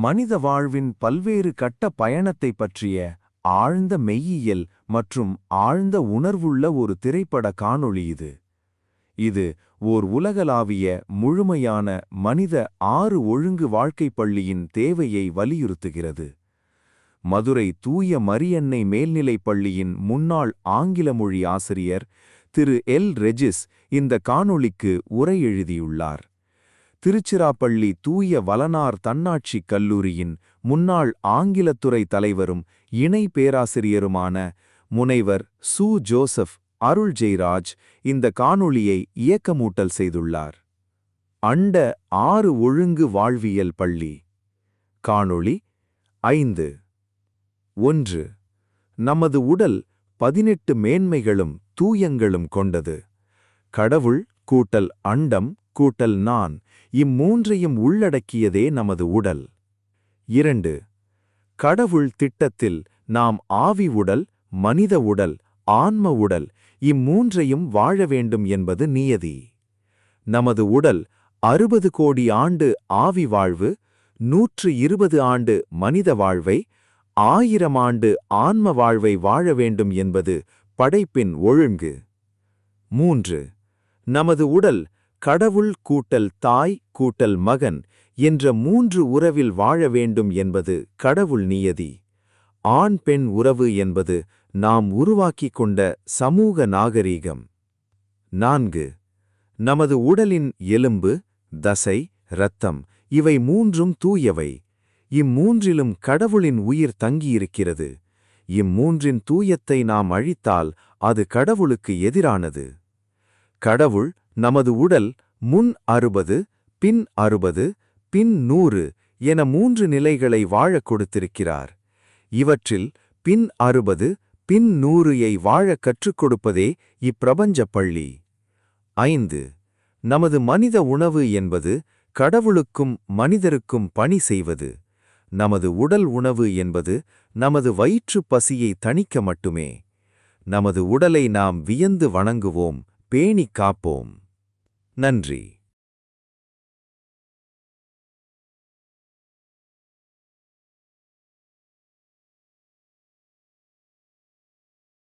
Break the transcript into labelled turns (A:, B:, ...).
A: மனித வாழ்வின் பல்வேறு கட்ட பயணத்தை பற்றிய ஆழ்ந்த மெய்யியல் மற்றும் ஆழ்ந்த உணர்வுள்ள ஒரு திரைப்பட காணொளி இது. இது ஓர் உலகளாவிய முழுமையான மனித 6 ஒழுங்கு வாழ்க்கைப் பள்ளியின் தேவையை வலியுறுத்துகிறது. மதுரை தூய மரியன்னை மேல்நிலைப் பள்ளியின் முன்னாள் ஆங்கில மொழி ஆசிரியர் திரு எல். ரெஜிஸ் இந்த காணொளிக்கு உரை எழுதியுள்ளார். திருச்சிராப்பள்ளி தூய வளனார் தன்னாட்சிக் கல்லூரியின் முன்னாள் ஆங்கிலத்துறை தலைவரும் இணை பேராசிரியருமான முனைவர் சு. ஜோசப் அருள் ஜெயராஜ் இந்த காணொளியை இயக்கமூட்டல் செய்துள்ளார். அண்ட 6 ஒழுங்கு வாழ்வியல் பள்ளி. காணொளி 5. 1. நமது உடல் 18 மேன்மைகளும் தூயங்களும் கொண்டது. கடவுள் கூட்டல் அண்டம் கூட்டல் நான் இம்மூன்றையும் உள்ளடக்கியதே நமது உடல். 2. கடவுள் திட்டத்தில் நாம் ஆவி உடல், மனித உடல், ஆன்ம உடல் இம்மூன்றையும் வாழ வேண்டும் என்பது நியதி. நமது உடல் 60 கோடி ஆண்டு ஆவி வாழ்வு, 120 ஆண்டு மனித வாழ்வை, 1000 ஆண்டு ஆன்ம வாழ்வை வாழ வேண்டும் என்பது படைப்பின் ஒழுங்கு. 3. நமது உடல் கடவுள் கூட்டல் தாய் கூட்டல் மகன் என்ற 3 உறவில் வாழ வேண்டும் என்பது கடவுள் நியதி. ஆண் பெண் உறவு என்பது நாம் உருவாக்கிக் கொண்ட சமூக நாகரீகம். 4. நமது உடலின் எலும்பு, தசை, இரத்தம் இவை 3ம் தூயவை. இம்மூன்றிலும் கடவுளின் உயிர் தங்கியிருக்கிறது. இம்மூன்றின் தூயத்தை நாம் அழித்தால் அது கடவுளுக்கு எதிரானது. கடவுள் நமது உடல் முன் 60, பின் 60, பின் 100 என 3 நிலைகளை வாழக் கொடுத்திருக்கிறார். இவற்றில் பின் 60, பின் 100ஐ வாழக் கற்றுக் கொடுப்பதே இப்பிரபஞ்சப் பள்ளி. 5. நமது மனித உணவு என்பது கடவுளுக்கும் மனிதருக்கும் பணி செய்வது. நமது உடல் உணவு என்பது நமது வயிற்றுப் பசியை தணிக்க மட்டுமே. நமது உடலை நாம் வியந்து வணங்குவோம், பேணிக் காப்போம். நன்றி.